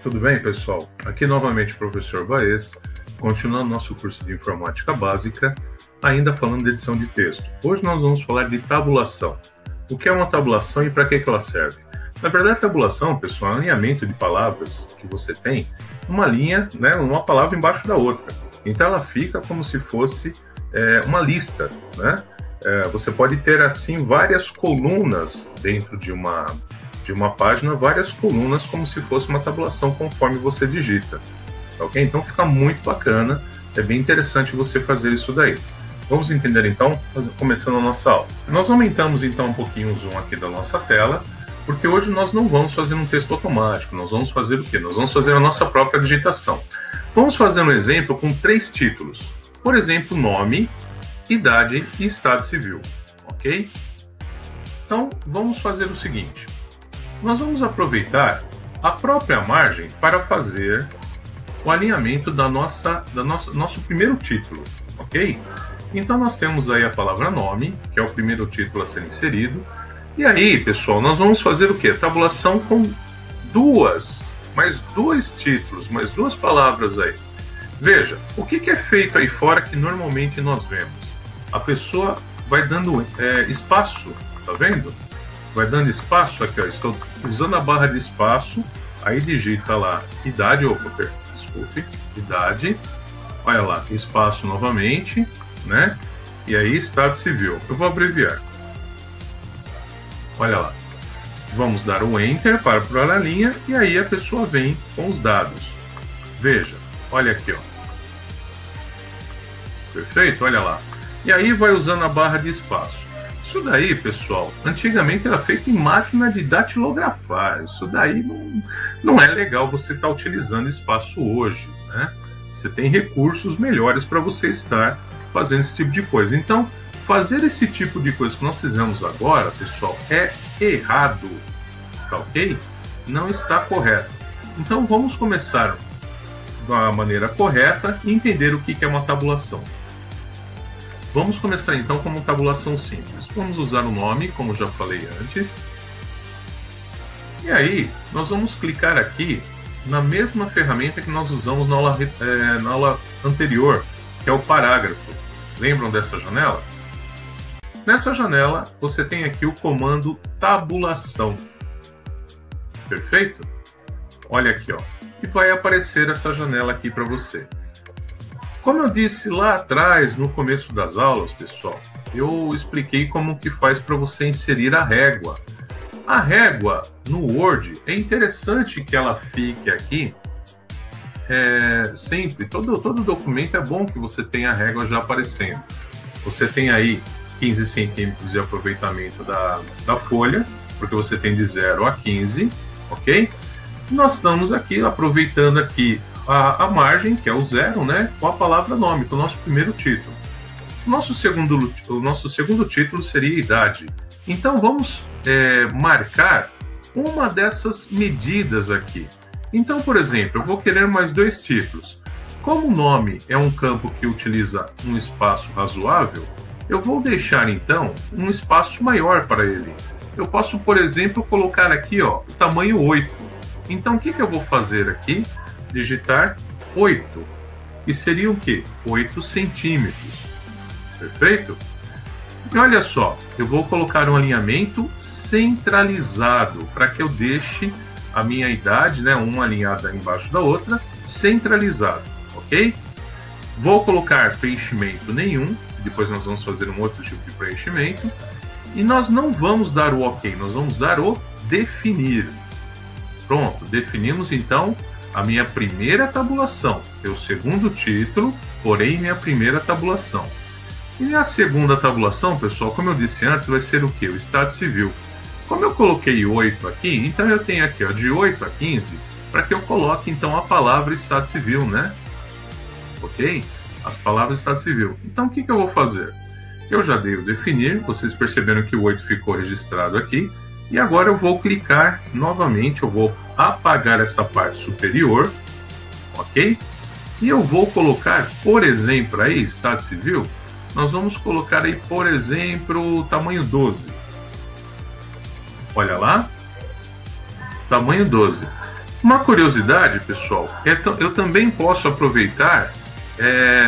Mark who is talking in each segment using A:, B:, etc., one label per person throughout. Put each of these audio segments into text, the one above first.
A: Tudo bem, pessoal? Aqui novamente o professor Baez, continuando nosso curso de Informática Básica, ainda falando de edição de texto. Hoje nós vamos falar de tabulação. O que é uma tabulação e para que ela serve? Na verdade, a tabulação, pessoal, é um alinhamento de palavras que você tem uma linha, né, uma palavra embaixo da outra. Então ela fica como se fosse uma lista, né? Você pode ter assim várias colunas dentro de uma página, várias colunas como se fosse uma tabulação conforme você digita, ok? Então fica muito bacana, é bem interessante você fazer isso daí. Vamos entender então, começando a nossa aula. Nós aumentamos então um pouquinho o zoom aqui da nossa tela, porque hoje nós não vamos fazer um texto automático, nós vamos fazer o quê? Nós vamos fazer a nossa própria digitação. Vamos fazer um exemplo com 3 títulos, por exemplo, nome, idade e estado civil, ok? Então vamos fazer o seguinte. Nós vamos aproveitar a própria margem para fazer o alinhamento nosso primeiro título, ok? Então nós temos aí a palavra nome, que é o primeiro título a ser inserido. E aí, pessoal, nós vamos fazer o quê? Tabulação com mais dois títulos, mais 2 palavras aí. Veja, o que é feito aí fora que normalmente nós vemos? A pessoa vai dando espaço, tá vendo? Vai dando espaço aqui, ó, estou usando a barra de espaço, aí digita lá idade, idade, olha lá, espaço novamente, né? E aí estado civil, eu vou abreviar. Olha lá, vamos dar um Enter para pular a linha e aí a pessoa vem com os dados. Veja, olha aqui, ó. Perfeito? Olha lá. E aí vai usando a barra de espaço. Isso daí, pessoal, antigamente era feito em máquina de datilografar. Isso daí não é legal você estar utilizando espaço hoje, né? Você tem recursos melhores para você estar fazendo esse tipo de coisa. Então, fazer esse tipo de coisa que nós fizemos agora, pessoal, é errado, tá ok? Não está correto. Então, vamos começar da maneira correta e entender o que é uma tabulação. Vamos começar então com uma tabulação simples. Vamos usar o nome, como já falei antes. E aí, nós vamos clicar aqui na mesma ferramenta que nós usamos na aula anterior, que é o parágrafo. Lembram dessa janela? Nessa janela, você tem aqui o comando tabulação. Perfeito? Olha aqui, ó. E vai aparecer essa janela aqui para você. Como eu disse lá atrás, no começo das aulas, pessoal, eu expliquei como que faz para você inserir a régua. A régua no Word, é interessante que ela fique aqui sempre. Todo documento é bom que você tenha a régua já aparecendo. Você tem aí 15 centímetros de aproveitamento da folha, porque você tem de 0 a 15, ok? Nós estamos aqui aproveitando aqui a margem, que é o 0, né, com a palavra nome, com o nosso primeiro título. O nosso segundo título seria idade. Então vamos marcar uma dessas medidas aqui. Então, por exemplo, eu vou querer mais 2 títulos. Como o nome é um campo que utiliza um espaço razoável, eu vou deixar então um espaço maior para ele. Eu posso, por exemplo, colocar aqui, ó, o tamanho 8. Então o que eu vou fazer aqui? Digitar 8, que seria o quê? 8 centímetros. Perfeito? E olha só, eu vou colocar um alinhamento centralizado para que eu deixe a minha idade, né, uma alinhada embaixo da outra, centralizado, ok? Vou colocar preenchimento nenhum, depois nós vamos fazer um outro tipo de preenchimento, e nós não vamos dar o OK, nós vamos dar o definir. Pronto, definimos então a minha primeira tabulação, é o segundo título, porém minha primeira tabulação. E a segunda tabulação, pessoal, como eu disse antes, vai ser o quê? O estado civil. Como eu coloquei 8 aqui, então eu tenho aqui, ó, de 8 a 15, para que eu coloque então a palavra estado civil, né? Ok? As palavras estado civil. Então o que eu vou fazer? Eu já dei o definir, vocês perceberam que o 8 ficou registrado aqui, e agora eu vou clicar novamente, eu vou apagar essa parte superior, ok? E eu vou colocar, por exemplo, aí, estado civil, nós vamos colocar aí, por exemplo, tamanho 12. Olha lá, tamanho 12. Uma curiosidade, pessoal, eu também posso aproveitar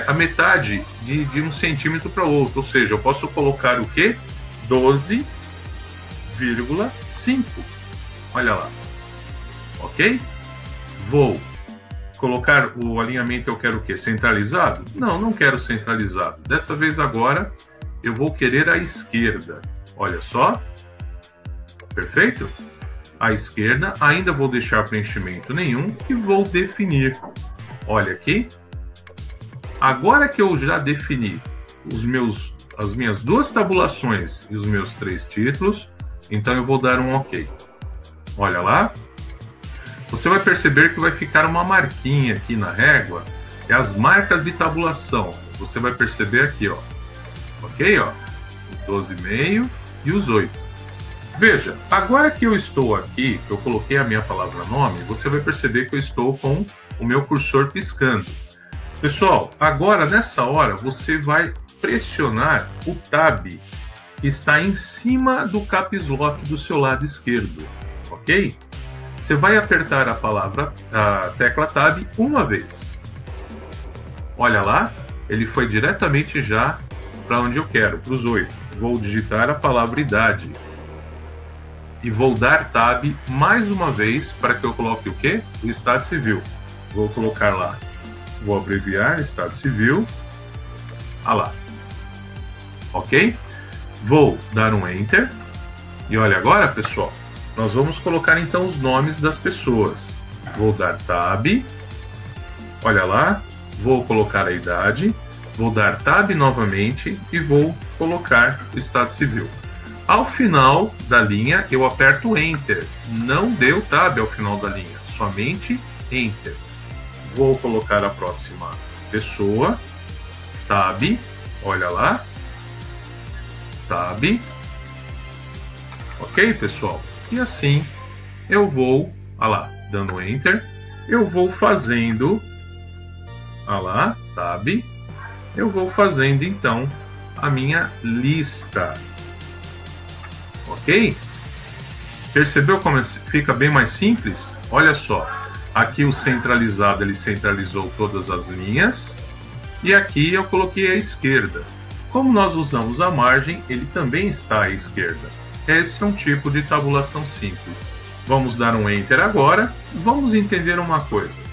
A: a metade de 1 centímetro para outro, ou seja, eu posso colocar o quê? 12,5. Olha lá, ok? Vou colocar o alinhamento, eu quero o quê? Centralizado? Não, não quero centralizado. Dessa vez agora eu vou querer a esquerda. Olha só, perfeito? À esquerda, ainda vou deixar preenchimento nenhum e vou definir. Olha aqui. Agora que eu já defini as minhas 2 tabulações e os meus 3 títulos, então eu vou dar um OK. Olha lá. Você vai perceber que vai ficar uma marquinha aqui na régua, é as marcas de tabulação. Você vai perceber aqui, ó. Ok? Ó, os 12,5 e os 8. Veja, agora que eu estou aqui, que eu coloquei a minha palavra nome, você vai perceber que eu estou com o meu cursor piscando. Pessoal, agora nessa hora você vai pressionar o Tab que está em cima do Caps Lock do seu lado esquerdo, ok? Você vai apertar a tecla Tab uma vez. Olha lá, ele foi diretamente já para onde eu quero, para os 8. Vou digitar a palavra idade. E vou dar Tab mais uma vez para que eu coloque o quê? O Estado Civil. Vou colocar lá. Vou abreviar Estado Civil. Ah lá. Ok? Vou dar um Enter. E olha agora, pessoal, nós vamos colocar então os nomes das pessoas. Vou dar Tab. Olha lá. Vou colocar a idade. Vou dar Tab novamente e vou colocar o Estado Civil. Ao final da linha, eu aperto Enter. Não deu Tab ao final da linha, somente Enter. Vou colocar a próxima pessoa. Tab. Olha lá. Tab. Ok, pessoal? E assim eu vou, olha lá, dando Enter. Eu vou fazendo, olha lá, Tab. Eu vou fazendo então a minha lista. Ok? Percebeu como fica bem mais simples? Olha só, aqui o centralizado, ele centralizou todas as linhas, e aqui eu coloquei a esquerda. Como nós usamos a margem, ele também está à esquerda. Esse é um tipo de tabulação simples. Vamos dar um Enter agora, vamos entender uma coisa.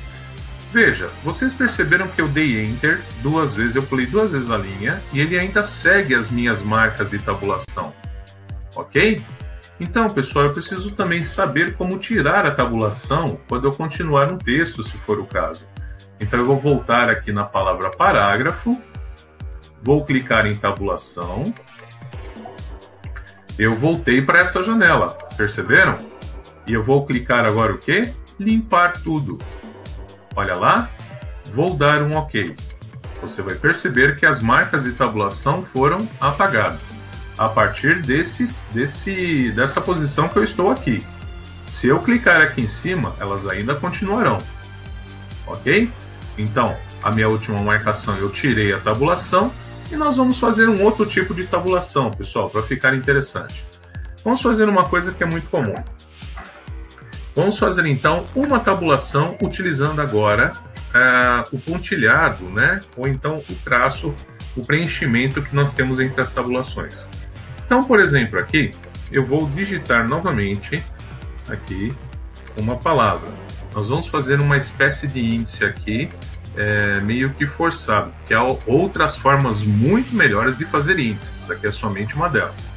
A: Veja, vocês perceberam que eu dei Enter 2 vezes, eu pulei 2 vezes a linha, e ele ainda segue as minhas marcas de tabulação. Ok? Então, pessoal, eu preciso também saber como tirar a tabulação quando eu continuar no texto, se for o caso. Então, eu vou voltar aqui na palavra parágrafo, vou clicar em tabulação, eu voltei para essa janela, perceberam? E eu vou clicar agora o quê? Limpar tudo. Olha lá, vou dar um OK. Você vai perceber que as marcas de tabulação foram apagadas a partir dessa posição que eu estou aqui. Se eu clicar aqui em cima, elas ainda continuarão. Ok? Então, a minha última marcação eu tirei a tabulação e nós vamos fazer um outro tipo de tabulação, pessoal, para ficar interessante. Vamos fazer uma coisa que é muito comum. Vamos fazer então uma tabulação utilizando agora o pontilhado, né? Ou então o traço, o preenchimento que nós temos entre as tabulações. Então, por exemplo, aqui eu vou digitar novamente aqui uma palavra. Nós vamos fazer uma espécie de índice aqui, meio que forçado, que há outras formas muito melhores de fazer índices. Isso aqui é somente uma delas.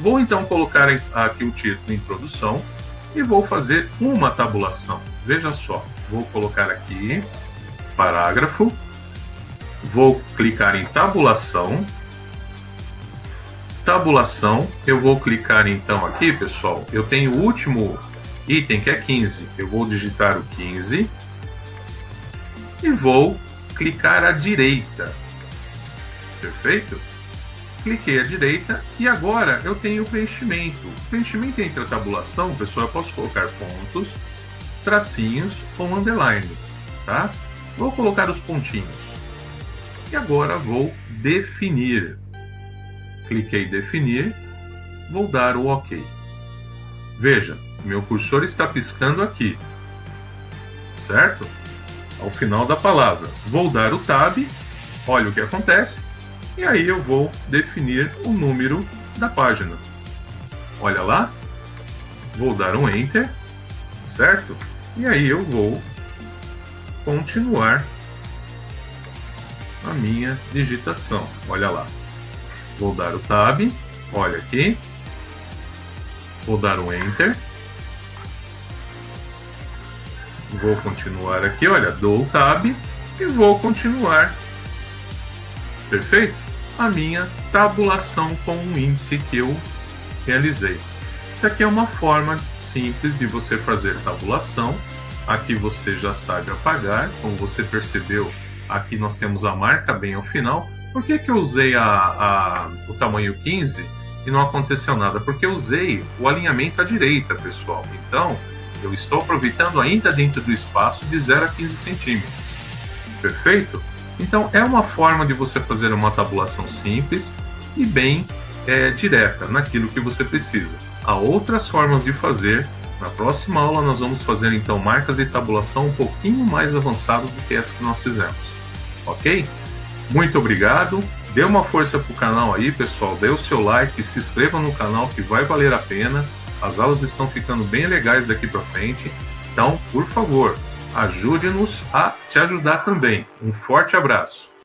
A: Vou então colocar aqui o título Introdução e vou fazer uma tabulação. Veja só, vou colocar aqui parágrafo, vou clicar em tabulação. Tabulação, eu vou clicar então aqui, pessoal, eu tenho o último item que é 15, eu vou digitar o 15 e vou clicar à direita, perfeito? Cliquei à direita e agora eu tenho o preenchimento. O preenchimento entre a tabulação, pessoal, eu posso colocar pontos, tracinhos ou underline, tá? Vou colocar os pontinhos e agora vou definir. Cliquei em definir, vou dar o OK. Veja, meu cursor está piscando aqui. certo? Ao final da palavra. Vou dar o Tab, olha o que acontece, e aí eu vou definir o número da página. Olha lá, vou dar um Enter, certo? E aí eu vou continuar a minha digitação. Olha lá, vou dar o Tab, olha aqui, vou dar um Enter, vou continuar aqui, olha, dou o Tab e vou continuar. Perfeito? A minha tabulação com o índice que eu realizei. Isso aqui é uma forma simples de você fazer tabulação. Aqui você já sabe apagar, como você percebeu, aqui nós temos a marca bem ao final. Por que eu usei o tamanho 15 e não aconteceu nada? Porque eu usei o alinhamento à direita, pessoal. Então, eu estou aproveitando ainda dentro do espaço de 0 a 15 centímetros. Perfeito? Então, é uma forma de você fazer uma tabulação simples e bem direta naquilo que você precisa. Há outras formas de fazer. Na próxima aula nós vamos fazer então marcas de tabulação um pouquinho mais avançadas do que essa que nós fizemos. Ok? Muito obrigado. Dê uma força para o canal aí, pessoal. Dê o seu like, se inscreva no canal que vai valer a pena. As aulas estão ficando bem legais daqui para frente. Então, por favor, ajude-nos a te ajudar também. Um forte abraço.